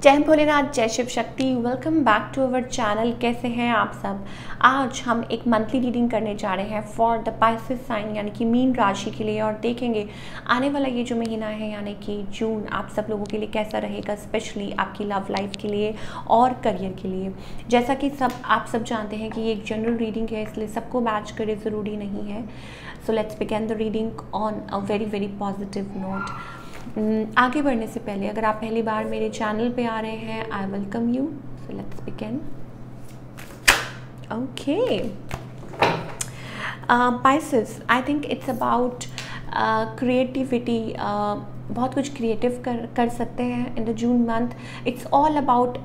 जय भोलेनाथ, जय Shiv Shakti. Welcome back to our channel. कैसे हैं आप सब। आज हम एक मंथली रीडिंग करने जा रहे हैं फॉर द पाइसेस साइन यानी कि मीन राशि के लिए, और देखेंगे आने वाला ये जो महीना है यानी कि जून आप सब लोगों के लिए कैसा रहेगा, स्पेशली आपकी लव लाइफ के लिए और करियर के लिए। जैसा कि आप सब जानते हैं कि ये एक जनरल रीडिंग है, इसलिए सबको मैच करे ज़रूरी नहीं है। सो let's begin the reading on a very very positive note. आगे बढ़ने से पहले अगर आप पहली बार मेरे चैनल पे आ रहे हैं, I welcome you. So let's begin. Okay, Pisces, I think it's about creativity. बहुत कुछ क्रिएटिव कर सकते हैं in the June month. It's all about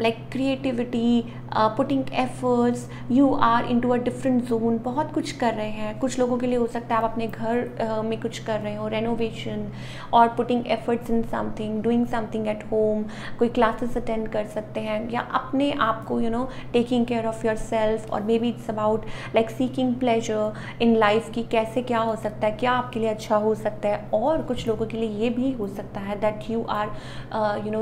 like creativity, putting efforts, you are into a different zone. बहुत कुछ कर रहे हैं। कुछ लोगों के लिए हो सकता है आप अपने घर में कुछ कर रहे हो, रेनोवेशन, और putting efforts in something, doing something at home. कोई क्लासेस अटेंड कर सकते हैं या अपने आप को taking care of yourself. और maybe it's about like seeking pleasure in life की कैसे क्या हो सकता है, क्या आपके लिए अच्छा हो सकता है। और कुछ लोगों के लिए ये भी हो सकता है that you are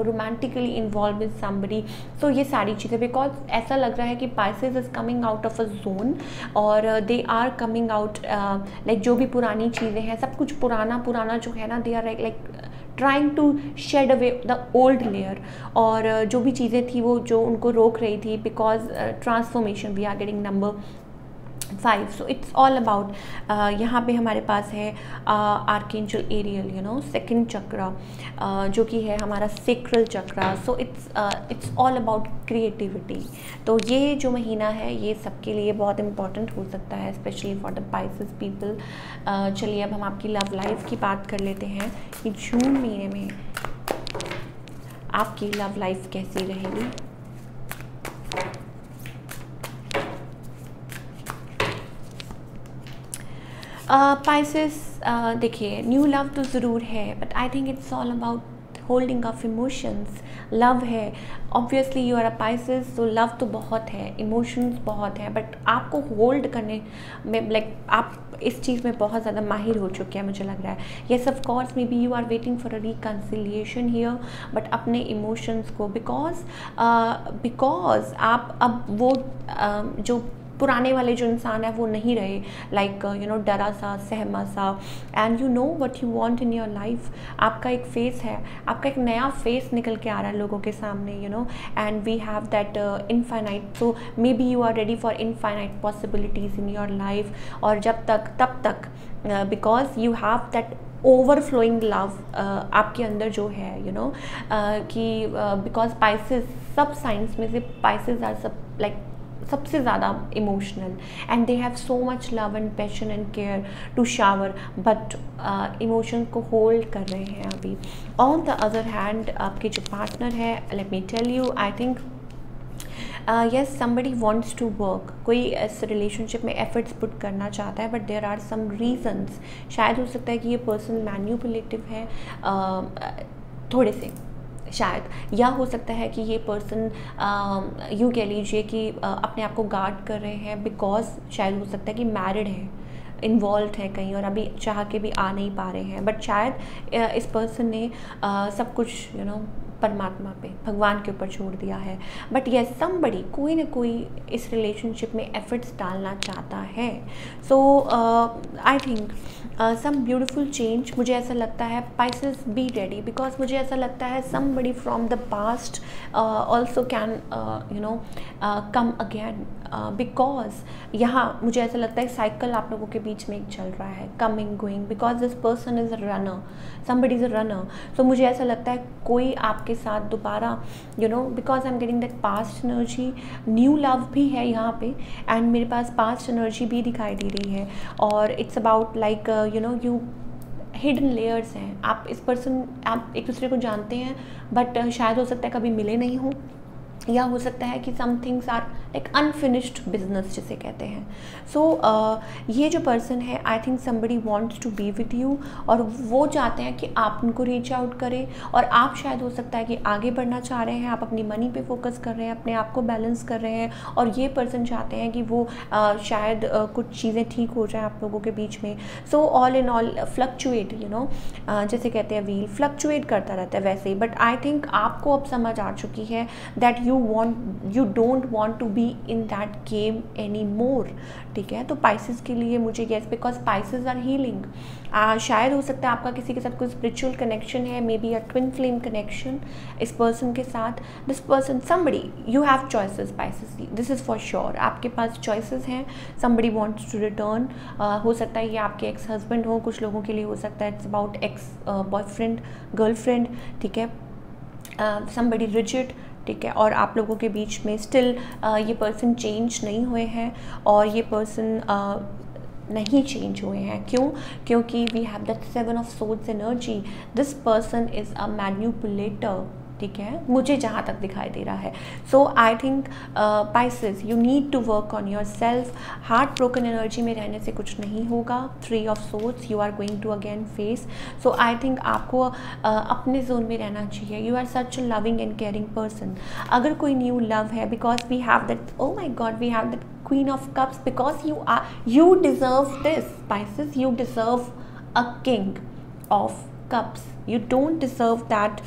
romantically involve with somebody. So ये सारी चीज़ें, बिकॉज ऐसा लग रहा है कि Pisces is coming out of a zone, और they are coming out like जो भी पुरानी चीज़ें हैं, सब कुछ पुराना जो है ना, they are like trying to shed away the old layer. और जो भी चीज़ें थी वो जो उनको रोक रही थी, because transformation, we are getting number 5। So it's all about, यहाँ पे हमारे पास है आर्कएंजल एरियल, सेकंड चक्रा, जो कि है हमारा sacral chakra. So it's all about creativity. तो ये जो महीना है ये सबके लिए बहुत इंपॉर्टेंट हो सकता है, specially for the Pisces people. चलिए अब हम आपकी लव लाइफ की बात कर लेते हैं कि जून महीने में आपकी लव लाइफ कैसी रहेगी। पाइसेस, देखिए न्यू लव तो ज़रूर है, but I think it's all about holding of emotions. Love है, obviously you are a Pisces, तो लव तो बहुत है, इमोशंस बहुत है, बट आपको होल्ड करने में लाइक आप इस चीज़ में बहुत ज़्यादा माहिर हो चुके हैं, मुझे लग रहा है। Yes of course maybe you are waiting for a reconciliation here, but अपने इमोशंस को बिकॉज आप अब वो जो पुराने वाले जो इंसान है वो नहीं रहे, लाइक डरा सा, सहमा सा, and you know what you want in your life. आपका एक फेस है, आपका एक नया फेस निकल के आ रहा है लोगों के सामने, and we have that infinite. So maybe you are ready for infinite possibilities in your life. और तब तक because you have that overflowing love आपके अंदर जो है, कि बिकॉज पाइसेस, सब साइंस में से पाइसेस आर सब लाइक सबसे ज़्यादा emotional, and they have so much love and passion and care to shower, but emotion को होल्ड कर रहे हैं अभी। ऑन द अदर हैंड आपके जो पार्टनर है, let me tell you, I think yes, somebody wants to work, कोई इस रिलेशनशिप में एफर्ट्स पुट करना चाहता है, but there are some reasons. शायद हो सकता है कि ये पर्सन मैन्युपुलेटिव है थोड़े से, शायद, या हो सकता है कि ये पर्सन यूँ कह लीजिए कि अपने आप को गार्ड कर रहे हैं, बिकॉज शायद हो सकता है कि मैरिड है, इन्वॉल्व है कहीं, और अभी चाह के भी आ नहीं पा रहे हैं, बट शायद इस पर्सन ने सब कुछ परमात्मा पे, भगवान के ऊपर छोड़ दिया है। बट यस, समबडी, कोई ना कोई इस रिलेशनशिप में एफर्ट्स डालना चाहता है। So I think some beautiful change, मुझे ऐसा लगता है। पाइसेस, बी रेडी, बिकॉज मुझे ऐसा लगता है somebody from the past also can come again, because यहाँ मुझे ऐसा लगता है साइकिल आप लोगों के बीच में एक चल रहा है, coming going, because this person is a runner, somebody is a runner. तो मुझे ऐसा लगता है कोई आपके साथ दोबारा, because I am getting that past energy, new love भी है यहाँ पे, एंड मेरे पास पास्ट एनर्जी भी दिखाई दे रही है। और it's about like you hidden layers हैं। आप इस पर्सन, आप एक दूसरे को जानते हैं, बट शायद हो सकता है कभी मिले नहीं हो, या हो सकता है कि some things are like unfinished business जिसे कहते हैं। सो ये जो पर्सन है, I think somebody wants to be with you, और वो चाहते हैं कि आप उनको रीच आउट करें, और आप शायद हो सकता है कि आगे बढ़ना चाह रहे हैं, आप अपनी मनी पे फोकस कर रहे हैं, अपने आप को बैलेंस कर रहे हैं, और ये पर्सन चाहते हैं कि वो शायद कुछ चीज़ें ठीक हो जाए आप लोगों के बीच में। So all in all fluctuate, you know, जैसे कहते हैं व्हील फ्लक्चुएट करता रहता है वैसे ही। बट आई थिंक आपको अब समझ आ चुकी है that you don't want to be in that game anymore, ठीक है। तो पाइसेस के लिए मुझे yes, because Pisces are healing, शायद हो सकता है आपका किसी के साथ कोई स्पिरिचुअल कनेक्शन है, may be a twin flame connection इस पर्सन के साथ। This person, somebody, you have choices Pisces, this is for sure, आपके पास choices हैं। somebody wants to return, हो सकता है ये आपके एक्स हस्बैंड हो, कुछ लोगों के लिए हो सकता है it's about ex boyfriend girlfriend, ठीक है, somebody rigid, ठीक है, और आप लोगों के बीच में स्टिल ये पर्सन चेंज नहीं हुए हैं, और ये पर्सन नहीं चेंज हुए हैं। क्यों? क्योंकि we have that 7 of swords energy. This person is a manipulator, ठीक है, मुझे जहाँ तक दिखाई दे रहा है। So I think Pisces, you need to work on yourself. Heart broken energy में रहने से कुछ नहीं होगा। 3 of swords you are going to again face. So I think आपको अपने जोन में रहना चाहिए। You are such a loving and caring person. अगर कोई न्यू लव है, because we have that, oh my God, we have that queen of cups, because you deserve this, Pisces, you deserve a king of cups. You don't deserve that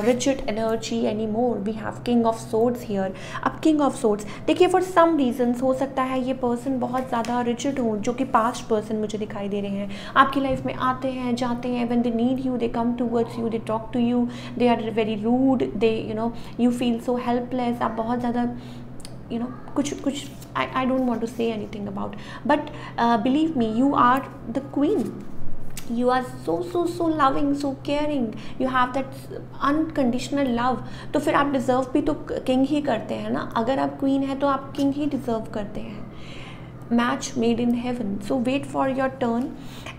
rigid energy anymore. We have king of swords here. अब king of swords, देखिए for some reasons हो सकता है ये person बहुत ज़्यादा rigid हो, जो कि past person मुझे दिखाई दे रहे हैं। आपकी लाइफ में आते हैं, जाते हैं, when they need you they come towards you, they talk to you, they are very rude, they, you know, you feel so helpless। आप बहुत ज़्यादा, you know, कुछ I don't want to say anything about, but believe me, you are the queen. You are so loving, so caring, you have that unconditional love। तो फिर आप deserve भी तो king ही करते हैं ना। अगर आप क्वीन है तो आप किंग ही डिज़र्व करते हैं। Match made in heaven. So wait for your turn.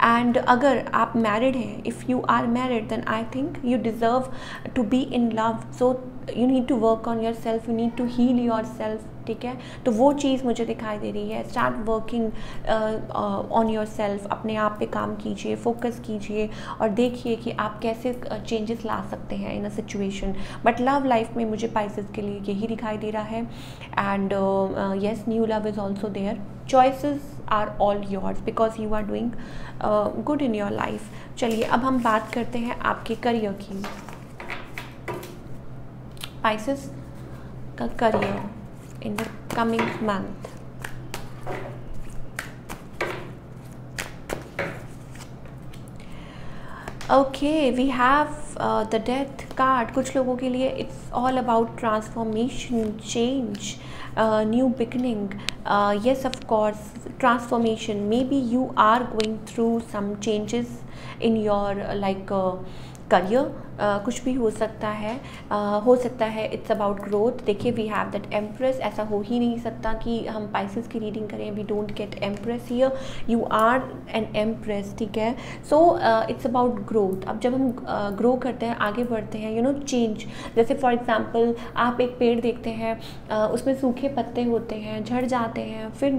And अगर आप मैरिड हैं, if you are married, then I think you deserve to be in love. So you need to work on yourself, you need to heal yourself, ठीक है। तो वो चीज़ मुझे दिखाई दे रही है। Start working on your self, अपने आप पे काम कीजिए, फोकस कीजिए, और देखिए कि आप कैसे चेंजेस ला सकते हैं in a situation. But love life में मुझे पाइसेस के लिए यही दिखाई दे रहा है। And yes, new love is also there. Choices are all yours because you are doing good in your life. चलिए अब हम बात करते हैं आपके करियर की। पाइसेस का career in the coming month। Okay, we have the death card। कुछ लोगों के लिए it's all about transformation, change, new beginning। Yes, of course, transformation। Maybe you are going through some changes in your like career, कुछ भी हो सकता है it's about growth. देखिए वी हैव दैट एम्प्रेस। ऐसा हो ही नहीं सकता कि हम पाइसेस की रीडिंग करें, we don't get empress here, you are an empress, ठीक है। So it's about growth. अब जब हम ग्रो करते हैं, आगे बढ़ते हैं, यू नो, चेंज। जैसे फॉर एग्जांपल आप एक पेड़ देखते हैं, उसमें सूखे पत्ते होते हैं, झड़ जाते हैं, फिर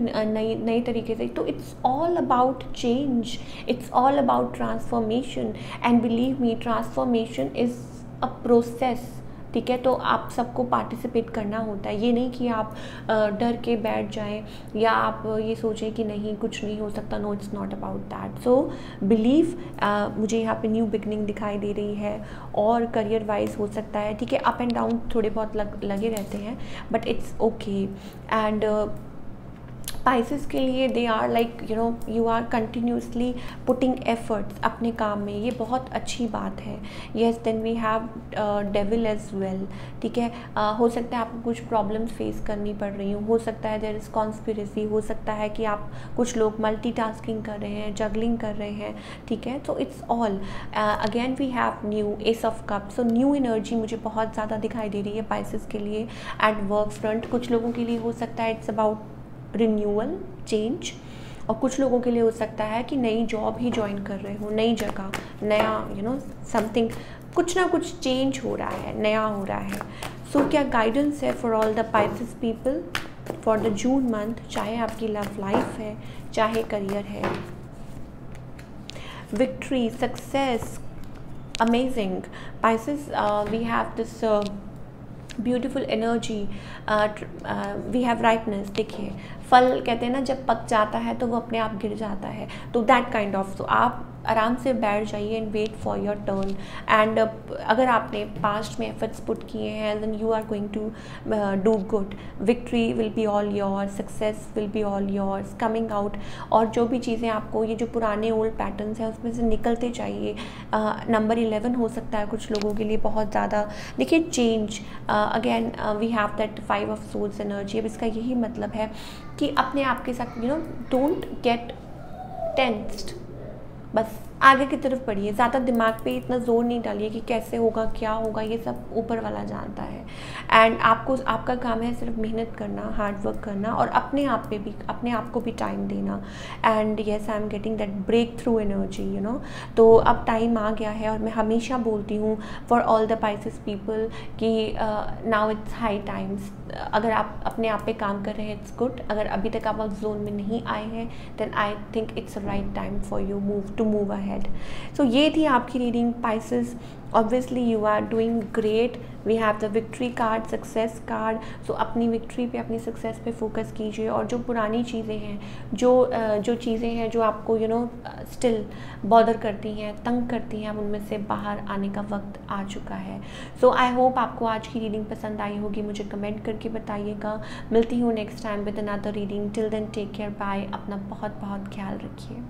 नई तरीके से। तो it's all about change, it's all about transformation. And believe me, transformation is a process, ठीक है। तो आप सबको पार्टिसिपेट करना होता है। ये नहीं कि आप डर के बैठ जाएं या आप ये सोचें कि नहीं कुछ नहीं हो सकता। No, it's not about that. So believe, मुझे यहाँ पे न्यू बिगनिंग दिखाई दे रही है। और करियर वाइज हो सकता है, ठीक है, अप एंड डाउन थोड़े बहुत लगे रहते हैं, but it's okay. And Pisces के लिए they are like, you know, you are continuously putting efforts अपने काम में, ये बहुत अच्छी बात है। Yes, then we have devil as well, ठीक है। हो सकता है आपको कुछ प्रॉब्लम्स फेस करनी पड़ रही हो सकता है देयर इज़ कॉन्स्पिरेसी, हो सकता है कि आप कुछ लोग मल्टीटास्किंग कर रहे हैं, जगलिंग कर रहे हैं, ठीक है। तो it's all again we have new ace of cup. So new energy मुझे बहुत ज़्यादा दिखाई दे रही है पाइसेस के लिए एट वर्क फ्रंट। कुछ लोगों के लिए हो सकता है इट्स अबाउट रिन्यूअल, चेंज, और कुछ लोगों के लिए हो सकता है कि नई जॉब ही ज्वाइन कर रहे हो, नई जगह, नया, यू नो, समथिंग, कुछ ना कुछ चेंज हो रहा है, नया हो रहा है। सो क्या गाइडेंस है for all the Pisces people for the June month, चाहे आपकी लव लाइफ है, चाहे करियर है। Victory, success, amazing Pisces, we have this beautiful energy, we have rightness. देखिए फल कहते हैं ना जब पक जाता है तो वो अपने आप गिर जाता है, तो दैट काइंड ऑफ। तो आप आराम से बैठ जाइए and wait for your turn. And अगर आपने पास्ट में एफर्ट्स पुट किए हैं then you are going to do good. Victory will be all yours, success will be all yours, coming out. और जो भी चीज़ें आपको, ये जो पुराने ओल्ड पैटर्न्स हैं उसमें से निकलते चाहिए। नंबर 11 हो सकता है कुछ लोगों के लिए बहुत ज़्यादा। देखिए change, again we have that 5 of souls energy. अब इसका यही मतलब है कि अपने आप के साथ डोंट गेट टेंस्ड, बस आगे की तरफ बढ़िए। ज़्यादा दिमाग पे इतना ज़ोर नहीं डालिए कि कैसे होगा क्या होगा, ये सब ऊपर वाला जानता है। एंड आपका काम है सिर्फ मेहनत करना, हार्ड वर्क करना और अपने आप को भी टाइम देना। And yes I am getting that breakthrough energy तो अब टाइम आ गया है। और मैं हमेशा बोलती हूँ for all the Pisces people कि नाउ इट्स हाई टाइम्स। अगर आप अपने आप पे काम कर रहे हैं इट्स गुड, अगर अभी तक आप उस जोन में नहीं आए हैं then I think it's right time for you move ahead. So ये थी आपकी reading Pisces. Obviously you are doing great. We have the victory card, success card. सो अपनी विक्ट्री पे, अपनी सक्सेस पे फोकस कीजिए। और जो पुरानी चीज़ें हैं, जो चीज़ें हैं जो आपको स्टिल बॉदर करती हैं, तंग करती हैं, अब उनमें से बाहर आने का वक्त आ चुका है। सो आई होप आपको आज की रीडिंग पसंद आई होगी। मुझे कमेंट करके बताइएगा। मिलती हूँ next time with another reading. Till then take care, bye. अपना बहुत बहुत ख्याल रखिए।